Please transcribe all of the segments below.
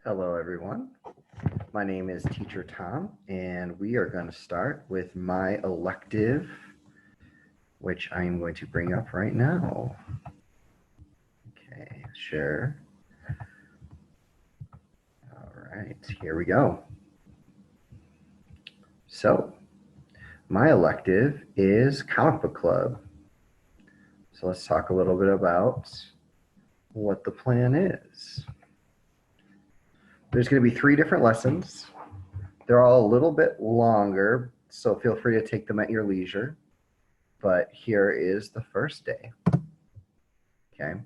Hello, everyone. My name is Teacher Tom, and we are going to start with my elective, which I am going to bring up right now. Okay, sure. All right, here we go. So, my elective is Comic Book Club. So, let's talk a little bit about what the plan is. There's going to be 3 different lessons. They're all a little bit longer, so feel free to take them at your leisure. But here is the first day. Okay,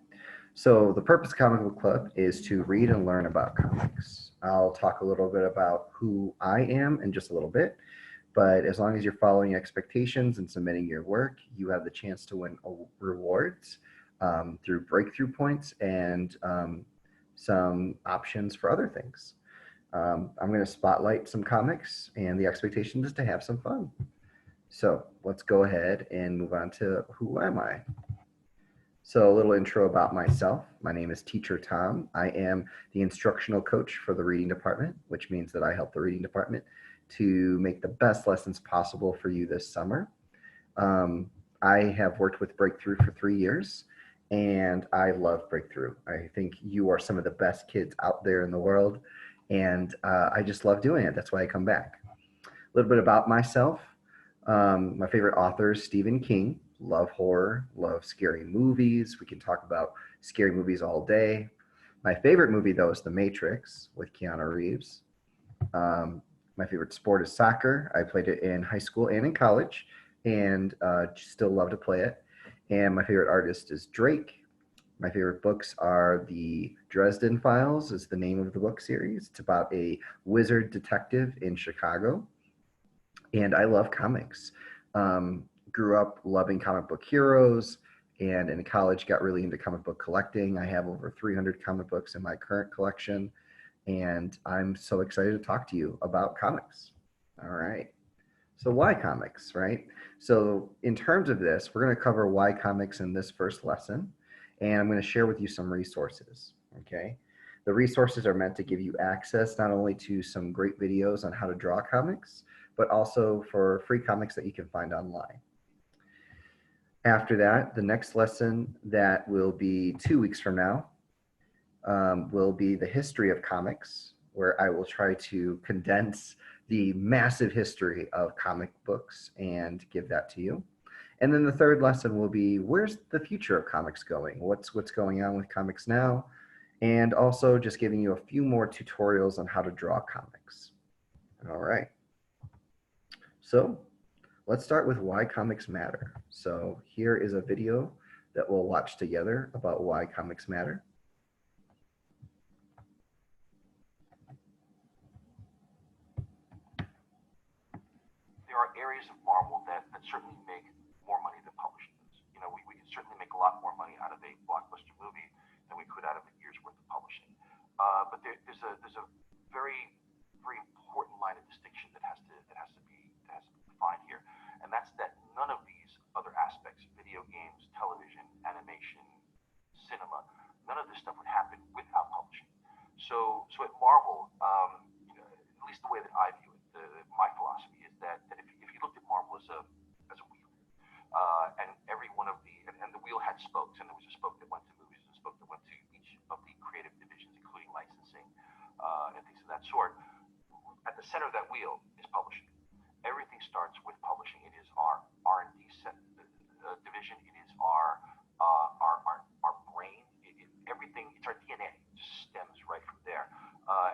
so the purpose of Comic Book Club is to read and learn about comics. I'll talk a little bit about who I am in just a little bit, but as long as you're following expectations and submitting your work, you have the chance to win rewards through breakthrough points and some options for other things. I'm going to spotlight some comics, and the expectation is to have some fun. So let's go ahead and move on to who am I? So a little intro about myself. My name is Teacher Tom. I am the instructional coach for the reading department, which means that I help the reading department to make the best lessons possible for you this summer. I have worked with Breakthrough for 3 years, and I love Breakthrough. I think you are some of the best kids out there in the world, and I just love doing it. That's why I come back. A little bit about myself. My favorite author is Stephen King. Love horror, love scary movies. We can talk about scary movies all day. My favorite movie, though, is The Matrix with Keanu Reeves. My favorite sport is soccer. I played it in high school and in college, and still love to play it. And my favorite artist is Drake. My favorite books are The Dresden Files is the name of the book series. It's about a wizard detective in Chicago. And I love comics. Grew up loving comic book heroes, and in college got really into comic book collecting. I have over 300 comic books in my current collection, and I'm so excited to talk to you about comics. All right. So why comics, right? So in terms of this, we're going to cover why comics in this first lesson, and I'm going to share with you some resources, okay? The resources are meant to give you access not only to some great videos on how to draw comics, but also for free comics that you can find online. After that, the next lesson that will be 2 weeks from now will be the history of comics, where I will try to condense the massive history of comic books and give that to you. And then the third lesson will be, where's the future of comics going? What's going on with comics now? And also just giving you a few more tutorials on how to draw comics. All right. So let's start with why comics matter. So here is a video that we'll watch together about why comics matter. There are areas of Marvel that certainly make more money than publishing does. You know, we can certainly make a lot more money out of a blockbuster movie than we could out of a year's worth of publishing. But there's a very important line of distinction that has to be defined here, and that's that none of these other aspects, video games, television, animation, cinema, none of this stuff would happen without publishing. So at Marvel, at least the way that I view it, my philosophy is that if you looked at Marvel as a wheel, and every one of and the wheel had spokes, and there was a spoke that went to movies, and a spoke that went to each of the creative divisions, including licensing and things of that sort. At the center of that wheel is publishing. Everything starts with publishing. It is our R&D division. It is our brain. Everything. It's our DNA. It just stems right from there.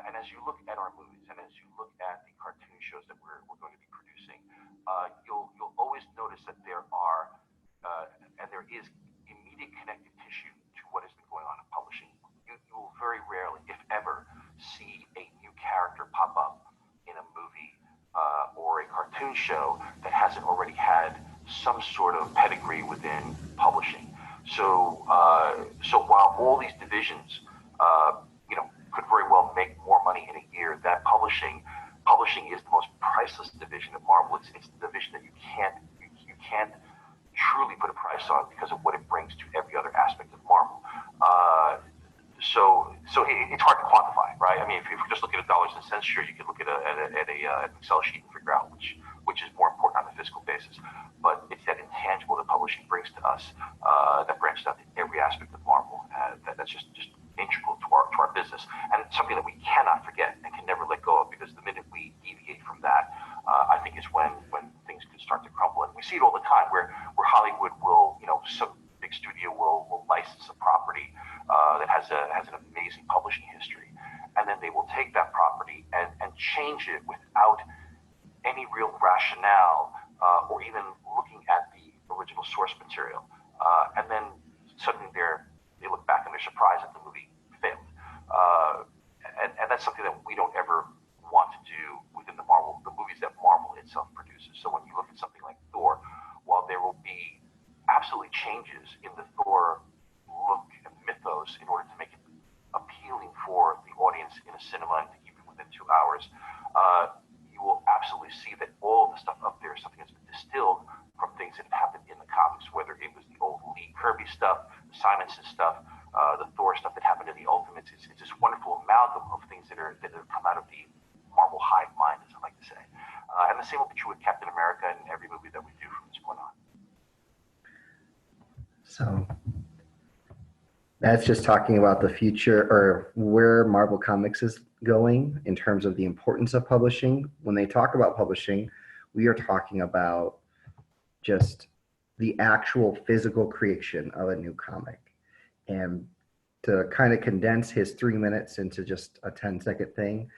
And as you look at our movies, and as you look at the cartoon shows that we're going to be producing, you'll always notice that there are and there is immediate connective tissue to what has been going on in publishing. You will very rarely, if ever, see a new character pop up in a movie or a cartoon show that hasn't already had some sort of pedigree within publishing. So while all these divisions, could very well make more money in a year than publishing is the most priceless division of Marvel. It's the division that you can't truly put a price on because of what it brings to every other aspect of Marvel. So it's hard to quantify. right? I mean, if you're just looking at dollars and cents, sure, you can look at an Excel sheet and figure out which is more important on a physical basis. But it's that intangible that publishing brings to us that branches out to every aspect of Marvel. That's just integral to our business, and it's something that we cannot forget and can never let go of, because the minute we deviate from that, I think is when things can start to crumble. And we see it all the time where Hollywood will, some big studio will license a property that has an amazing publishing history, and then they will take that property and change it without any real rationale or even looking at the original source material. And then suddenly they look back and they're surprised that the movie failed. And that's something that we don't ever want to do within the movies that Marvel itself produces. So when you look at something like Thor, while there will be absolutely changes in the Thor look and mythos in order to make it appealing for the audience in a cinema and to keep it within 2 hours, you will absolutely see that all of the stuff up there is something that's been distilled from things that have happened in the comics, whether it was the old Lee Kirby stuff, the Simonson stuff, the Thor stuff that happened in the Ultimates. It's this wonderful amalgam of things that have come out of the Marvel hive mind, as I like to say. And the same will be true with Captain America and every movie that we do from this point on. So that's just talking about the future, or where Marvel Comics is going in terms of the importance of publishing. When they talk about publishing, we are talking about just the actual physical creation of a new comic. And to kind of condense his 3 minutes into just a 10-second thing,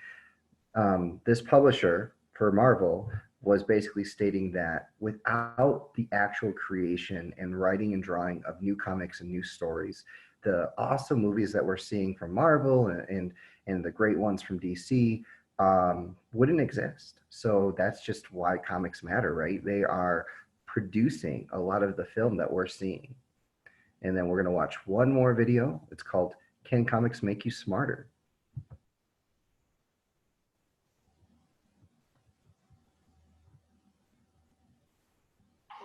this publisher for Marvel was basically stating that without the actual creation and writing and drawing of new comics and new stories, the awesome movies that we're seeing from Marvel and the great ones from DC wouldn't exist. So that's just why comics matter, right? They are producing a lot of the film that we're seeing. And then we're going to watch one more video. It's called Can Comics Make You Smarter?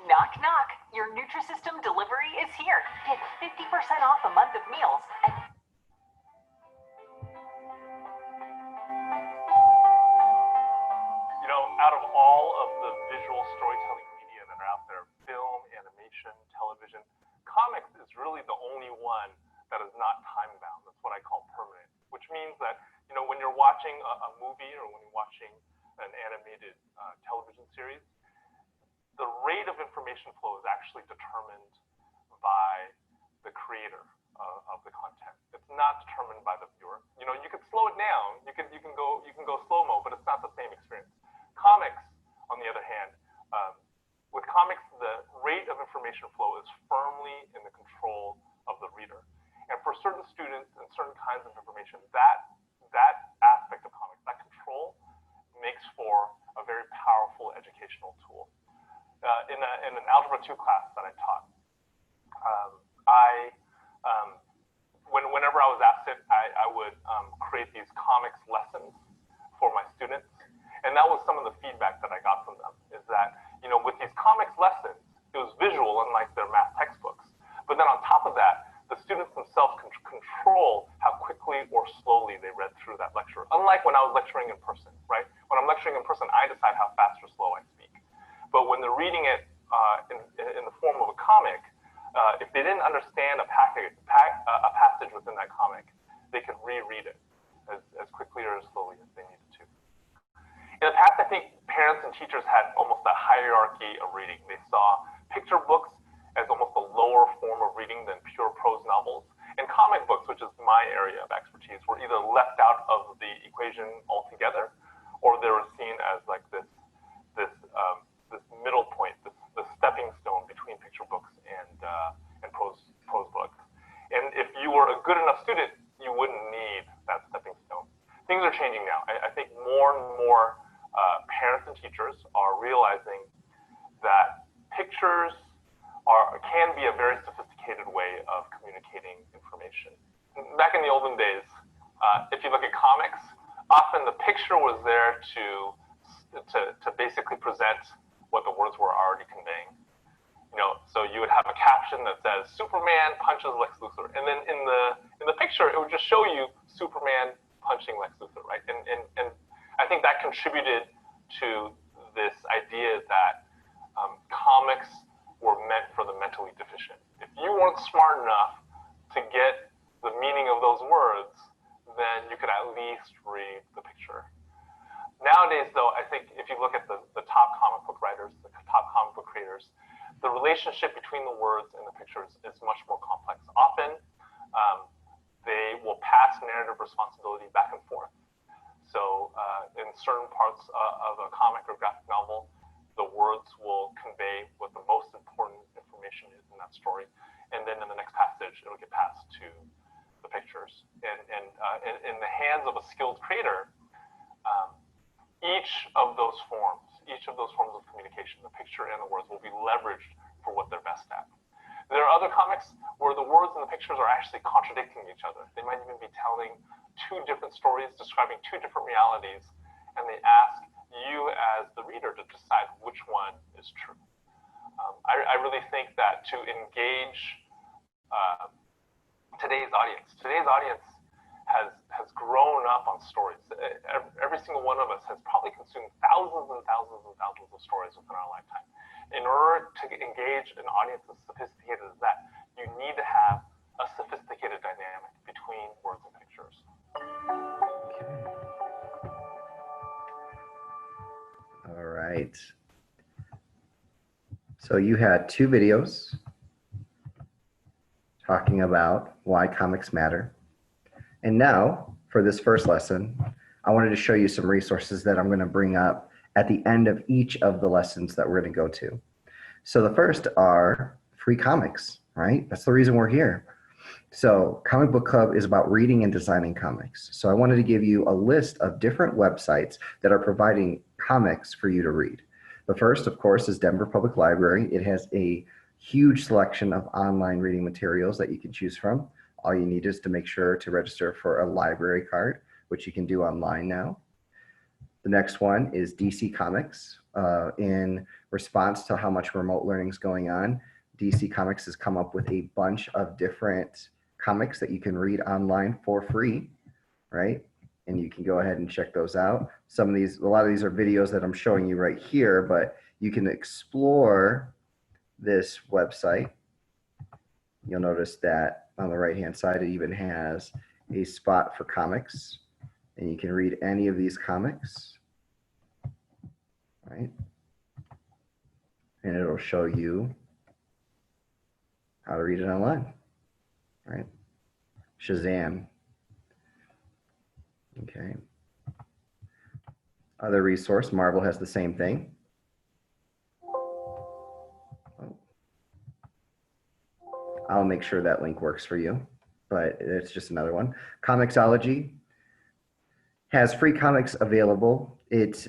Knock, knock. Your Nutrisystem delivery is here. Get 50% off a month of meals. Out of all of the visual storytelling media that are out there, film, animation, television, comics is really the only one that is not time-bound. That's what I call permanent, which means that, when you're watching a movie or when you're watching an animated television series, the rate of information flow is actually determined by the creator of the content. It's not determined by the viewer. You can slow it down. You can go slow-mo, but it's not the same experience. Comics, on the other hand, with comics, the rate of information flow is firmly in the control of the reader. And for certain students and certain kinds of information, that aspect of comics, that control, makes for a very powerful educational tool. In an Algebra 2 class that I taught, whenever I was absent, I would create these comics lessons for my students. And that was some of the feedback that I got from them, is that, with these comics lessons, it was visual, unlike their math textbooks. But then on top of that, the students themselves can control how quickly or slowly they read through that lecture. Unlike when I was lecturing in person, right? When I'm lecturing in person, I decide how fast or slow I speak. But when they're reading it in the form of a comic, if they didn't understand a passage within that comic, they could reread it as quickly or as slowly as they needed to. In the past, I think parents and teachers had almost a hierarchy of reading. They saw picture books as almost a lower form of reading than pure prose novels. And comic books, which is my area of expertise, were either left out of the equation altogether, or they were seen as like this middle point, the stepping stone between picture books and prose books. And if you were a good enough student, you wouldn't need that stepping stone. Things are changing now. I think more and more parents and teachers are realizing that pictures can be a very sophisticated way of communicating information. Back in the olden days, if you look at comics, often the picture was there to basically present what the words were already conveying. So you would have a caption that says Superman punches Lex Luthor, and then in the picture it would just show you Superman punching Lex Luthor, right? And I think that contributed to this idea that comics were meant for the mentally deficient. If you weren't smart enough to get the meaning of those words, then you could at least read the picture. Nowadays, though, I think if you look at the top comic book writers, the top comic book creators, the relationship between the words and the pictures is much more complex. Often, they will pass narrative responsibility back and forth. So in certain parts of a comic or graphic novel, the words will convey what the most important information is in that story. And then in the next passage, it'll get passed to the pictures. And in the hands of a skilled creator, each of those forms of communication, the picture and the words, will be leveraged for what they're best at. There are other comics where the words and the pictures are actually contradicting each other. They might even be telling two different stories, describing two different realities, and they ask you as the reader to decide which one is true. I really think that to engage today's audience has grown up on stories. Every single one of us has probably consumed thousands and thousands and thousands of stories within our lifetime. In order to engage an audience as sophisticated as that, you need to have a sophisticated dynamic between words and pictures. All right. So you had 2 videos talking about why comics matter. And now, for this first lesson, I wanted to show you some resources that I'm going to bring up at the end of each of the lessons that we're going to go to. So the first are free comics, right? That's the reason we're here. So Comic Book Club is about reading and designing comics. So I wanted to give you a list of different websites that are providing comics for you to read. The first, of course, is Denver Public Library. It has a huge selection of online reading materials that you can choose from. All you need is to make sure to register for a library card, which you can do online now. The next one is DC Comics. In response to how much remote learning is going on, DC Comics has come up with a bunch of different comics that you can read online for free, right? And you can go ahead and check those out. A lot of these are videos that I'm showing you right here, but you can explore this website. You'll notice that on the right-hand side, it even has a spot for comics, and you can read any of these comics, right? And it'll show you how to read it online, right? Shazam. Okay. Other resource, Marvel has the same thing. I'll make sure that link works for you, but it's just another one. Comixology has free comics available. It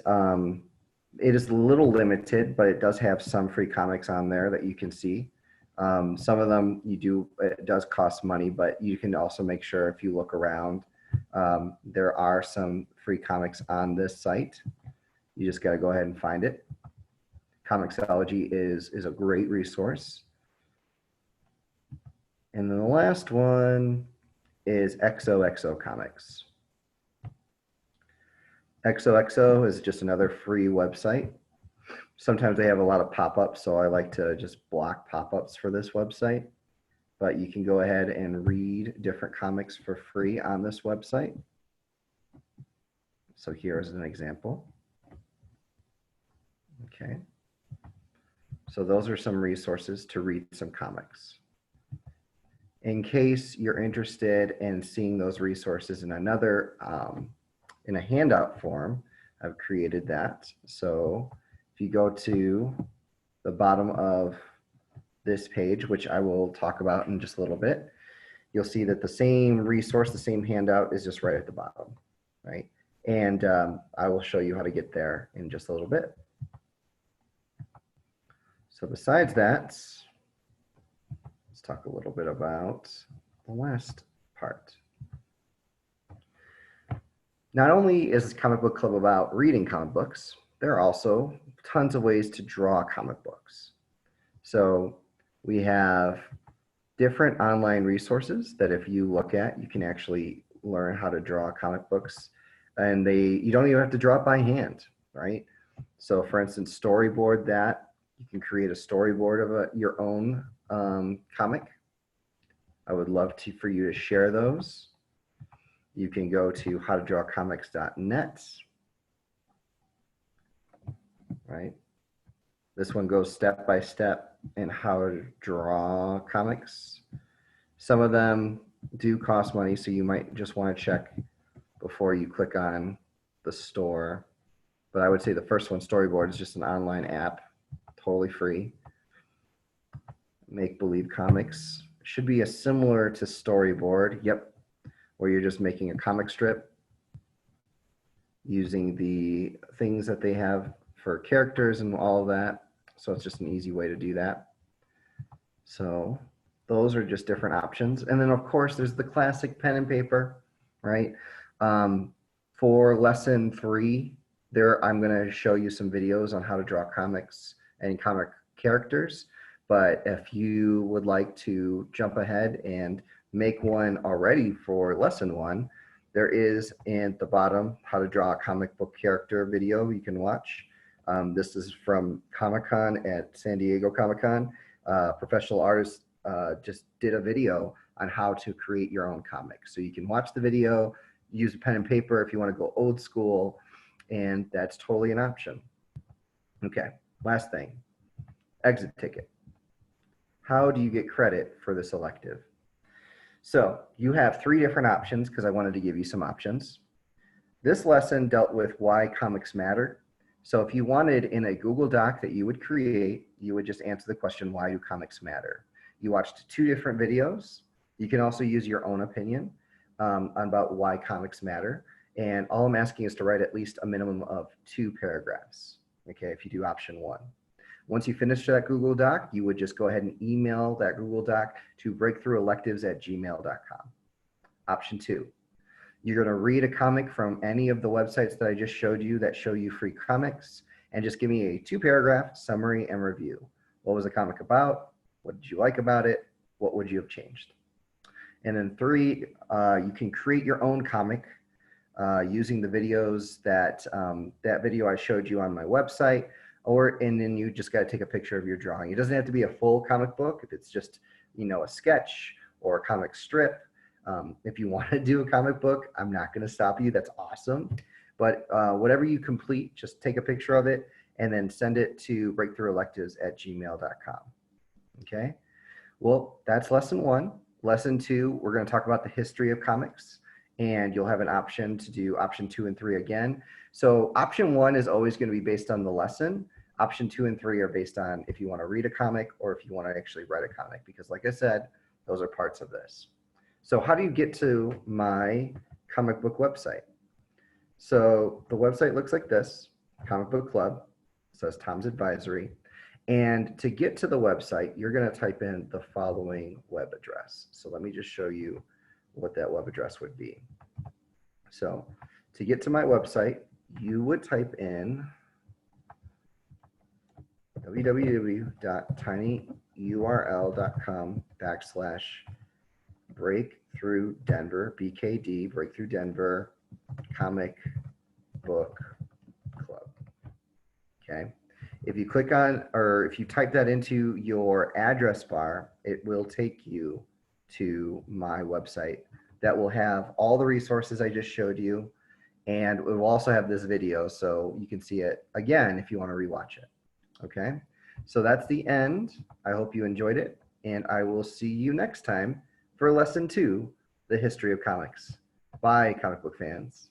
is a little limited, but it does have some free comics on there that you can see. Some of them it does cost money, but you can also make sure if you look around, there are some free comics on this site. You just got to go ahead and find it. Comixology is a great resource. And then the last one is XOXO Comics. XOXO is just another free website. Sometimes they have a lot of pop-ups, so I like to just block pop-ups for this website. But you can go ahead and read different comics for free on this website. So here is an example. Okay. So those are some resources to read some comics. In case you're interested in seeing those resources in another, in a handout form, I've created that. So if you go to the bottom of this page, which I will talk about in just a little bit, you'll see that the same resource, the same handout is just right at the bottom, right? And I will show you how to get there in just a little bit. So besides that, let's talk a little bit about the last part. Not only is Comic Book Club about reading comic books, there are also tons of ways to draw comic books. So we have different online resources that if you look at, you can actually learn how to draw comic books, and you don't even have to draw it by hand, right? So for instance, storyboard that. You can create a storyboard of your own comic. I would love for you to share those. You can go to howtodrawcomics.net, right? This one goes step by step in how to draw comics. Some of them do cost money, so you might just want to check before you click on the store. But I would say the first one, Storyboard, is just an online app, totally free. Make Believe Comics should be similar to Storyboard, yep, where you're just making a comic strip using the things that they have for characters and all of that. So it's just an easy way to do that. So those are just different options. And then of course there's the classic pen and paper, right? For lesson 3, I'm going to show you some videos on how to draw comics and comic characters. But if you would like to jump ahead and make one already for lesson 1, there is at the bottom how to draw a comic book character video you can watch. This is from Comic-Con at San Diego Comic-Con. Professional artist just did a video on how to create your own comic. So you can watch the video, use a pen and paper if you want to go old school, and that's totally an option. Okay, last thing, exit ticket. How do you get credit for this elective? So you have 3 different options because I wanted to give you some options. This lesson dealt with why comics matter. So if you wanted in a Google Doc that you would create, you would just answer the question, why do comics matter? You watched 2 different videos. You can also use your own opinion about why comics matter. And all I'm asking is to write at least a minimum of 2 paragraphs, okay, if you do option 1. Once you finish that Google Doc, you would just go ahead and email that Google Doc to breakthroughelectives@gmail.com. Option 2, you're going to read a comic from any of the websites that I just showed you that show you free comics, and just give me a 2-paragraph summary and review. What was the comic about? What did you like about it? What would you have changed? And then 3, you can create your own comic using the videos that video I showed you on my website. And then you just got to take a picture of your drawing. It doesn't have to be a full comic book. If it's just, a sketch or a comic strip, if you want to do a comic book, I'm not going to stop you. That's awesome. But whatever you complete, just take a picture of it and then send it to breakthroughelectives@gmail.com. Okay. Well, that's lesson 1. Lesson 2, we're going to talk about the history of comics, and you'll have an option to do option 2 and 3 again. So option 1 is always going to be based on the lesson. Option 2 and 3 are based on if you want to read a comic or if you want to actually write a comic, because like I said, those are parts of this. So how do you get to my comic book website? So the website looks like this, Comic Book Club. It says Tom's Advisory. And to get to the website, you're going to type in the following web address. So let me just show you what that web address would be. So to get to my website, you would type in www.tinyurl.com/breakthrough-denver, BKD, Breakthrough Denver Comic Book Club. Okay. If you click on, or if you type that into your address bar, it will take you to my website that will have all the resources I just showed you. And it will also have this video, so you can see it again if you want to rewatch it. Okay, so that's the end. I hope you enjoyed it, and I will see you next time for lesson 2, the history of comics. Bye, comic book fans.